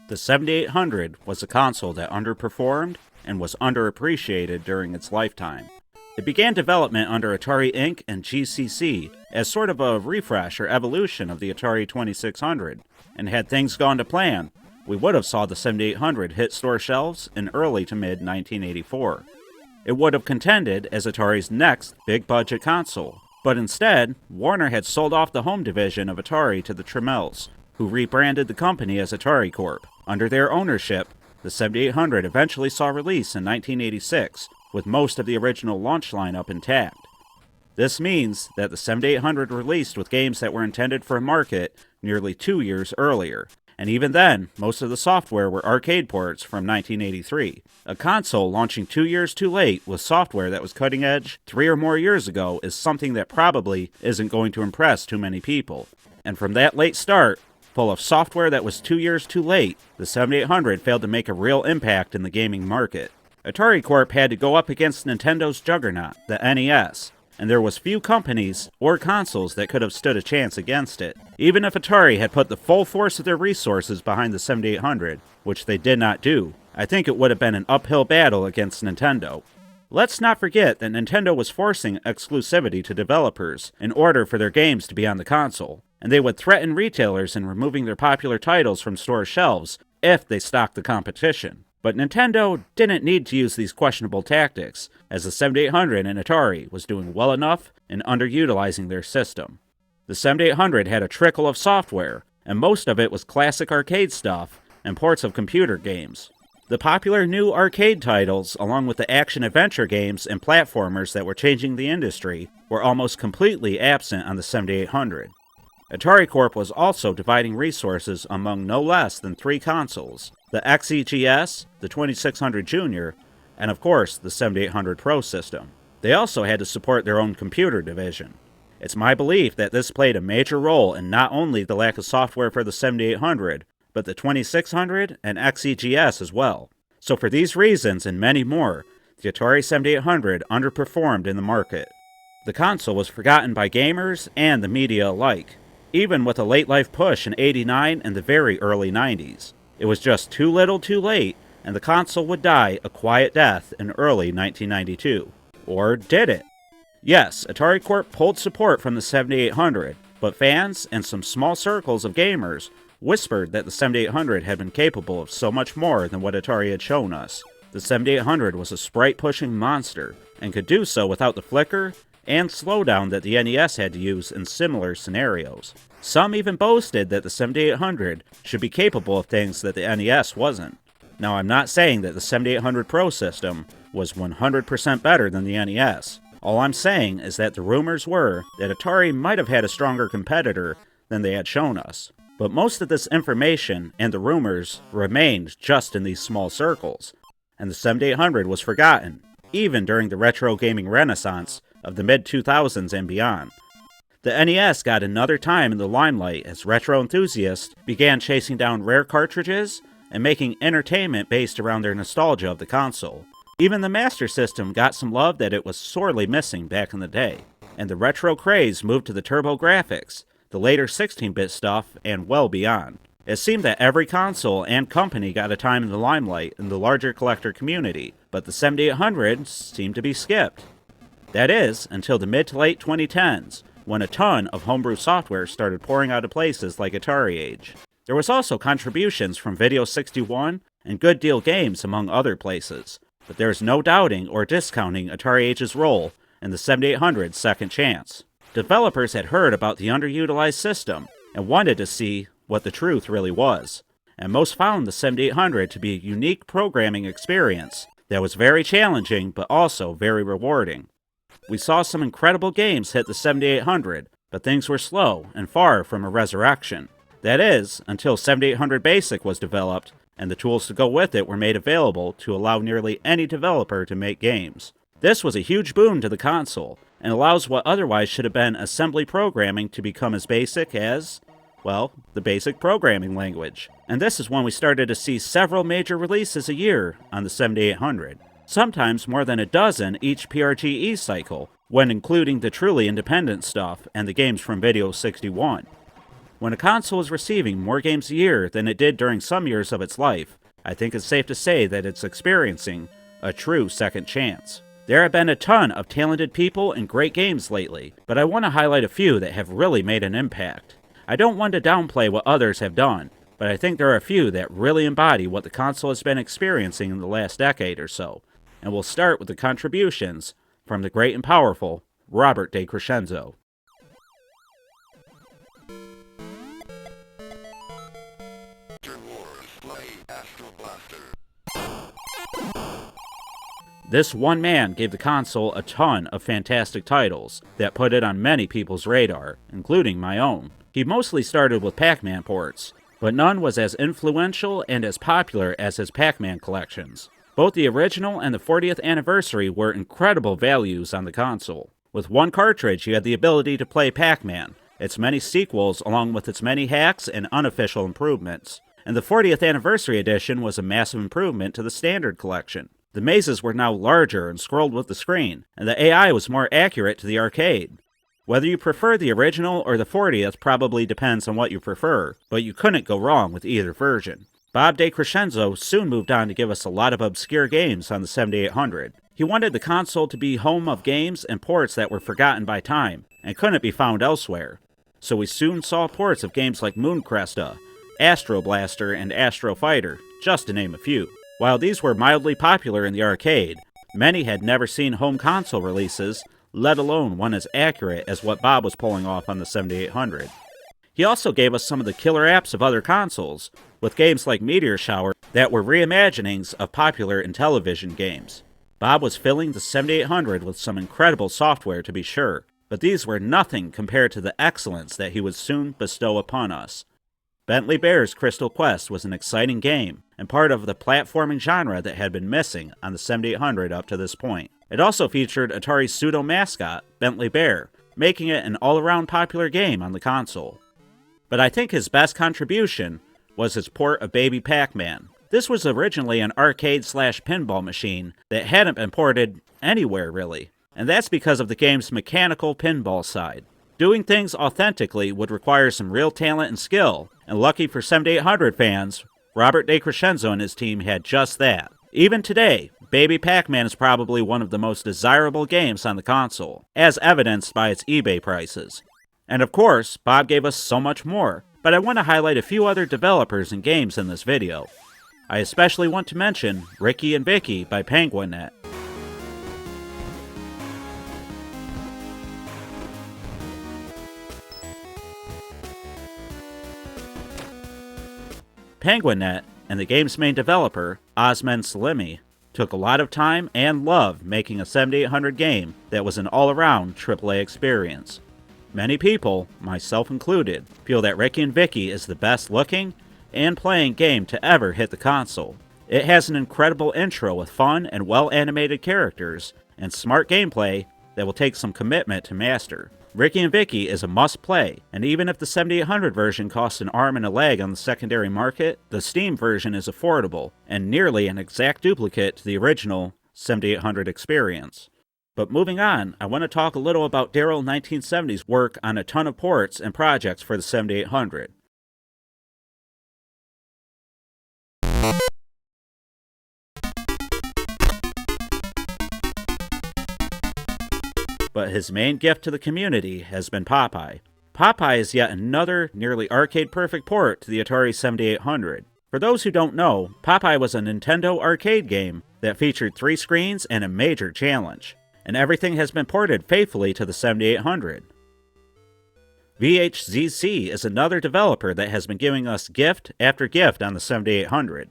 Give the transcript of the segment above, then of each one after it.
The 7800 was a console that underperformed and was underappreciated during its lifetime. It began development under Atari Inc. and GCC as sort of a refresh or evolution of the Atari 2600, and had things gone to plan, we would have saw the 7800 hit store shelves in early to mid 1984. It would have contended as Atari's next big-budget console, but instead, Warner had sold off the home division of Atari to the Tramiels, who rebranded the company as Atari Corp. Under their ownership, the 7800 eventually saw release in 1986, with most of the original launch lineup intact. This means that the 7800 released with games that were intended for a market nearly 2 years earlier, and even then, most of the software were arcade ports from 1983. A console launching 2 years too late with software that was cutting edge 3 or more years ago is something that probably isn't going to impress too many people. And from that late start, full of software that was 2 years too late, the 7800 failed to make a real impact in the gaming market. Atari Corp had to go up against Nintendo's juggernaut, the NES, and there was few companies or consoles that could have stood a chance against it. Even if Atari had put the full force of their resources behind the 7800, which they did not do, I think it would have been an uphill battle against Nintendo. Let's not forget that Nintendo was forcing exclusivity to developers in order for their games to be on the console, and they would threaten retailers in removing their popular titles from store shelves if they stocked the competition. But Nintendo didn't need to use these questionable tactics, as the 7800 and Atari was doing well enough in underutilizing their system. The 7800 had a trickle of software, and most of it was classic arcade stuff and ports of computer games. The popular new arcade titles, along with the action-adventure games and platformers that were changing the industry, were almost completely absent on the 7800. Atari Corp was also dividing resources among no less than 3 consoles: the XEGS, the 2600 Junior, and of course the 7800 Pro system. They also had to support their own computer division. It's my belief that this played a major role in not only the lack of software for the 7800, but the 2600 and XEGS as well. So for these reasons and many more, the Atari 7800 underperformed in the market. The console was forgotten by gamers and the media alike, even with a late life push in '89 and the very early '90s. It was just too little too late, and the console would die a quiet death in early 1992. Or did it? Yes, Atari Corp pulled support from the 7800, but fans and some small circles of gamers whispered that the 7800 had been capable of so much more than what Atari had shown us. The 7800 was a sprite-pushing monster, and could do so without the flicker and slowdown that the NES had to use in similar scenarios. Some even boasted that the 7800 should be capable of things that the NES wasn't. Now, I'm not saying that the 7800 Pro system was 100% better than the NES. All I'm saying is that the rumors were that Atari might have had a stronger competitor than they had shown us. But most of this information and the rumors remained just in these small circles, and the 7800 was forgotten, even during the retro gaming renaissance of the mid-2000s and beyond. The NES got another time in the limelight as retro enthusiasts began chasing down rare cartridges and making entertainment based around their nostalgia of the console. Even the Master System got some love that it was sorely missing back in the day, and the retro craze moved to the turbo graphics, the later 16-bit stuff, and well beyond. It seemed that every console and company got a time in the limelight in the larger collector community, but the 7800 seemed to be skipped. That is, until the mid to late 2010s, when a ton of homebrew software started pouring out of places like atariage. There was also contributions from Video61 and Good Deal Games, among other places, but there is no doubting or discounting atariage's role in the 7800's second chance. Developers had heard about the underutilized system and wanted to see what the truth really was, and most found the 7800 to be a unique programming experience that was very challenging but also very rewarding. We saw some incredible games hit the 7800, but things were slow and far from a resurrection. That is, until 7800 Basic was developed and the tools to go with it were made available to allow nearly any developer to make games. This was a huge boon to the console, and allows what otherwise should have been assembly programming to become as basic as, well, the basic programming language. And this is when we started to see several major releases a year on the 7800, sometimes more than a dozen each PRGE cycle, when including the truly independent stuff and the games from Video61. When a console is receiving more games a year than it did during some years of its life, I think it's safe to say that it's experiencing a true second chance. There have been a ton of talented people and great games lately, but I want to highlight a few that have really made an impact. I don't want to downplay what others have done, but I think there are a few that really embody what the console has been experiencing in the last decade or so, and we'll start with the contributions from the great and powerful Robert de Crescenzo. This one man gave the console a ton of fantastic titles that put it on many people's radar, including my own. He mostly started with Pac-Man ports, but none was as influential and as popular as his Pac-Man collections. Both the original and the 40th anniversary were incredible values on the console. With one cartridge, you had the ability to play Pac-Man, its many sequels along with its many hacks and unofficial improvements. And the 40th anniversary edition was a massive improvement to the standard collection. The mazes were now larger and scrolled with the screen, and the AI was more accurate to the arcade. Whether you prefer the original or the 40th probably depends on what you prefer, but you couldn't go wrong with either version. Bob de Crescenzo soon moved on to give us a lot of obscure games on the 7800. He wanted the console to be home of games and ports that were forgotten by time, and couldn't be found elsewhere. So we soon saw ports of games like Moon Cresta, Astro Blaster, and Astro Fighter, just to name a few. While these were mildly popular in the arcade, many had never seen home console releases, let alone one as accurate as what Bob was pulling off on the 7800. He also gave us some of the killer apps of other consoles, with games like Meteor Shower that were reimaginings of popular Intellivision games. Bob was filling the 7800 with some incredible software to be sure, but these were nothing compared to the excellence that he would soon bestow upon us. Bentley Bear's Crystal Quest was an exciting game, and part of the platforming genre that had been missing on the 7800 up to this point. It also featured Atari's pseudo-mascot, Bentley Bear, making it an all-around popular game on the console. But I think his best contribution was his port of Baby Pac-Man. This was originally an arcade/pinball machine that hadn't been ported anywhere really, and that's because of the game's mechanical pinball side. Doing things authentically would require some real talent and skill, and lucky for 7800 fans, Robert de Crescenzo and his team had just that. Even today, Baby Pac-Man is probably one of the most desirable games on the console, as evidenced by its eBay prices. And of course, Bob gave us so much more, but I want to highlight a few other developers and games in this video. I especially want to mention Rikki and Vikki by PenguinNet. PenguinNet and the game's main developer, Osman Salimi, took a lot of time and love making a 7800 game that was an all-around AAA experience. Many people, myself included, feel that Rikki and Vikki is the best looking and playing game to ever hit the console. It has an incredible intro with fun and well-animated characters and smart gameplay that will take some commitment to master. Rikki and Vikki is a must-play, and even if the 7800 version costs an arm and a leg on the secondary market, the Steam version is affordable, and nearly an exact duplicate to the original 7800 experience. But moving on, I want to talk a little about Daryl 1970's work on a ton of ports and projects for the 7800. But his main gift to the community has been Popeye. Popeye is yet another nearly arcade-perfect port to the Atari 7800. For those who don't know, Popeye was a Nintendo arcade game that featured 3 screens and a major challenge, and everything has been ported faithfully to the 7800. VHCC is another developer that has been giving us gift after gift on the 7800.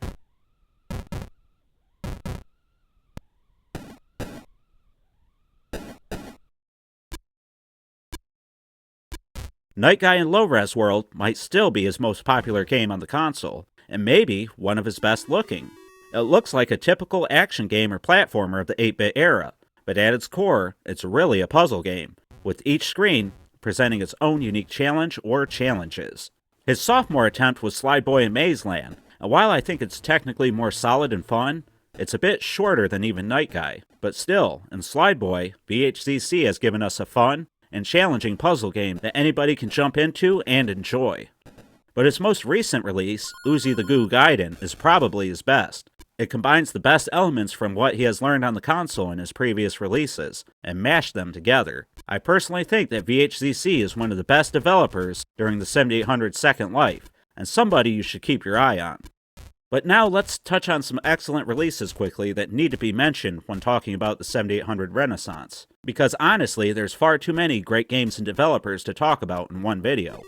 Night Guy in Low-Res World might still be his most popular game on the console, and maybe one of his best looking. It looks like a typical action game or platformer of the 8-bit era, but at its core, it's really a puzzle game, with each screen presenting its own unique challenge or challenges. His sophomore attempt was Slide Boy in Maze Land, and while I think it's technically more solid and fun, it's a bit shorter than even Night Guy. But still, in Slide Boy, VHCC has given us a fun and challenging puzzle game that anybody can jump into and enjoy. but his most recent release, Uzi the Goo Gaiden, is probably his best. It combines the best elements from what he has learned on the console in his previous releases, and mashed them together. I personally think that VHCC is one of the best developers during the 7800's second life, and somebody you should keep your eye on. But now let's touch on some excellent releases quickly that need to be mentioned when talking about the 7800 Renaissance, because honestly, there's far too many great games and developers to talk about in one video.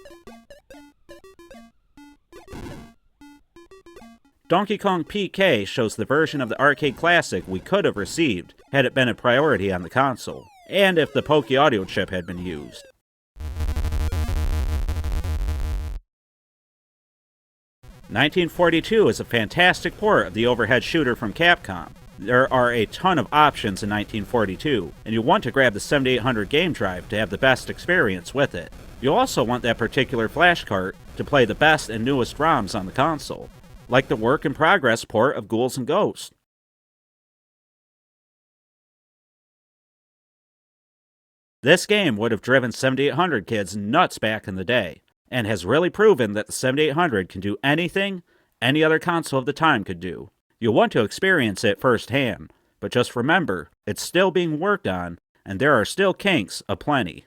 Donkey Kong PK shows the version of the arcade classic we could have received had it been a priority on the console, and if the Poké audio chip had been used. "1942 is a fantastic port of the overhead shooter from Capcom. There are a ton of options in 1942, and you'll want to grab the 7800 game drive to have the best experience with it. You'll also want that particular flash cart to play the best and newest ROMs on the console, like the work-in-progress port of Ghouls and Ghosts. This game would have driven 7800 kids nuts back in the day, and has really proven that the 7800 can do anything any other console of the time could do. You'll want to experience it firsthand, but just remember, it's still being worked on, and there are still kinks aplenty.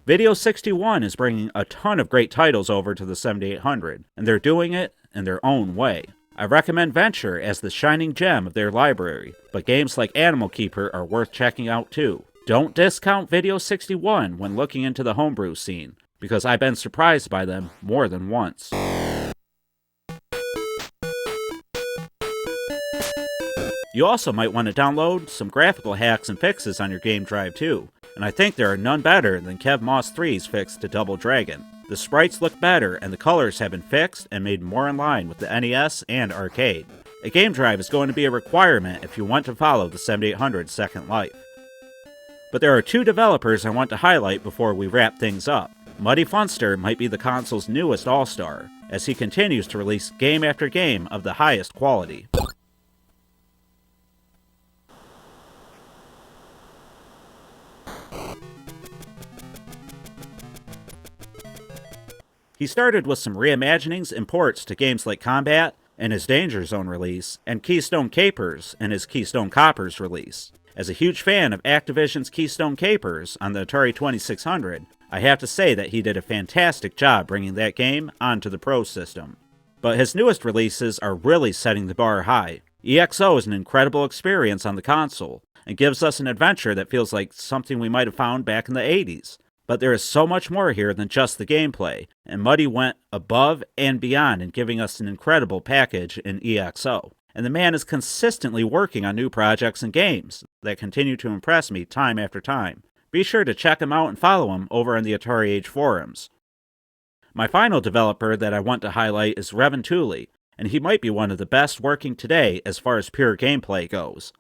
Video 61 is bringing a ton of great titles over to the 7800, and they're doing it in their own way. I recommend Venture as the shining gem of their library, but games like Animal Keeper are worth checking out too. Don't discount Video 61 when looking into the homebrew scene, because I've been surprised by them more than once. You also might want to download some graphical hacks and fixes on your game drive too, and I think there are none better than Kev Moss 3's fix to Double Dragon. The sprites look better and the colors have been fixed and made more in line with the NES and arcade. A game drive is going to be a requirement if you want to follow the 7800's second life. But there are two developers I want to highlight before we wrap things up. Muddy Funster might be the console's newest all-star, as he continues to release game after game of the highest quality. He started with some reimaginings and ports to games like Combat and his Danger Zone release, and Keystone Capers and his Keystone Coppers release. As a huge fan of Activision's Keystone Capers on the Atari 2600, I have to say that he did a fantastic job bringing that game onto the Pro system. But his newest releases are really setting the bar high. EXO is an incredible experience on the console, and gives us an adventure that feels like something we might have found back in the 80s. But there is so much more here than just the gameplay, and Muddy went above and beyond in giving us an incredible package in EXO. And the man is consistently working on new projects and games that continue to impress me time after time. Be sure to check him out and follow him over on the AtariAge forums. My final developer that I want to highlight is Revan Tuli, and he might be one of the best working today as far as pure gameplay goes.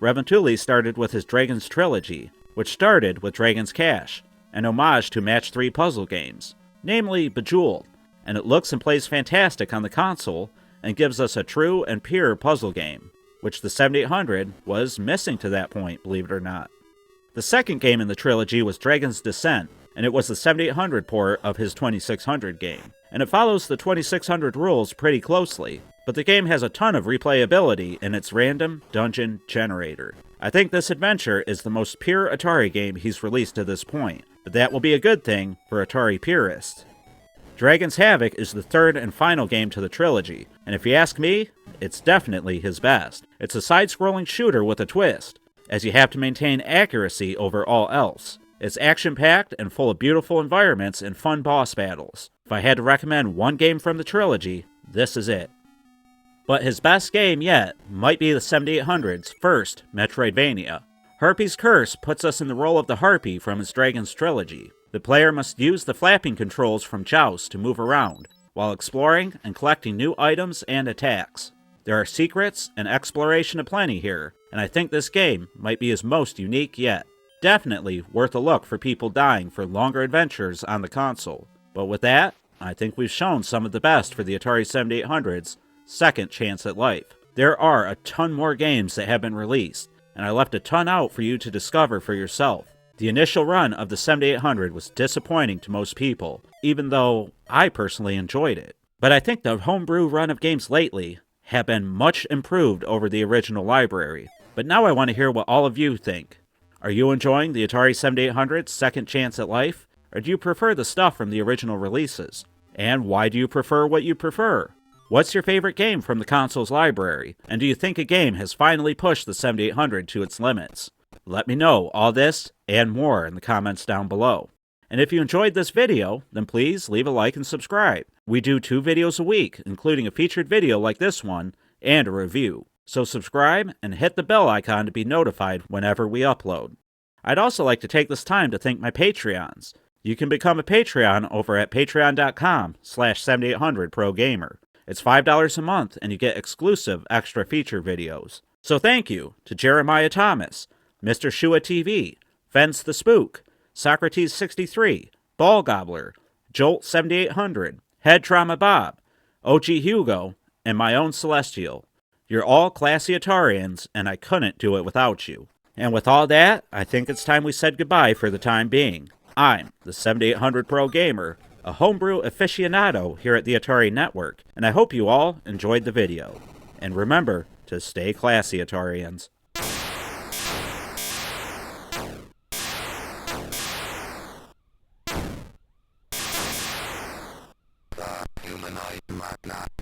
Revan Tuli started with his Dragons trilogy, which started with Dragon's Cash, an homage to Match 3 puzzle games, namely Bejeweled, and it looks and plays fantastic on the console and gives us a true and pure puzzle game, which the 7800 was missing to that point, believe it or not. The second game in the trilogy was Dragon's Descent, and it was the 7800 port of his 2600 game, and it follows the 2600 rules pretty closely, but the game has a ton of replayability in its random dungeon generator. I think this adventure is the most pure Atari game he's released to this point, but that will be a good thing for Atari purists. Dragon's Havoc is the third and final game to the trilogy, and if you ask me, it's definitely his best. It's a side-scrolling shooter with a twist, as you have to maintain accuracy over all else. It's action-packed and full of beautiful environments and fun boss battles. If I had to recommend one game from the trilogy, this is it. But his best game yet might be the 7800's first Metroidvania. Harpy's Curse puts us in the role of the Harpy from his Dragon's trilogy. The player must use the flapping controls from Joust to move around, while exploring and collecting new items and attacks. There are secrets and exploration aplenty here, and I think this game might be his most unique yet. Definitely worth a look for people dying for longer adventures on the console. But with that, I think we've shown some of the best for the Atari 7800's second chance at life. There are a ton more games that have been released, and I left a ton out for you to discover for yourself. The initial run of the 7800 was disappointing to most people, even though I personally enjoyed it. But I think the homebrew run of games lately have been much improved over the original library. But now I want to hear what all of you think. Are you enjoying the Atari 7800's second chance at life, or do you prefer the stuff from the original releases? And why do you prefer what you prefer? What's your favorite game from the console's library, and do you think a game has finally pushed the 7800 to its limits? Let me know all this and more in the comments down below. And if you enjoyed this video, then please leave a like and subscribe. We do 2 videos a week, including a featured video like this one, and a review. So subscribe and hit the bell icon to be notified whenever we upload. I'd also like to take this time to thank my Patreons. You can become a Patreon over at patreon.com/7800progamer. It's $5 a month and you get exclusive extra feature videos. So thank you to Jeremiah Thomas, Mr. Shua TV, Fence the Spook, Socrates63, Ball Gobbler, Jolt 7800, Head Trauma Bob, OG Hugo, and my own Celestial. You're all classy Atarians, and I couldn't do it without you. And with all that, I think it's time we said goodbye for the time being. I'm the 7800 Pro Gamer, a homebrew aficionado here at the Atari Network, and I hope you all enjoyed the video. And remember to stay classy, Atarians. The humanoid magnet.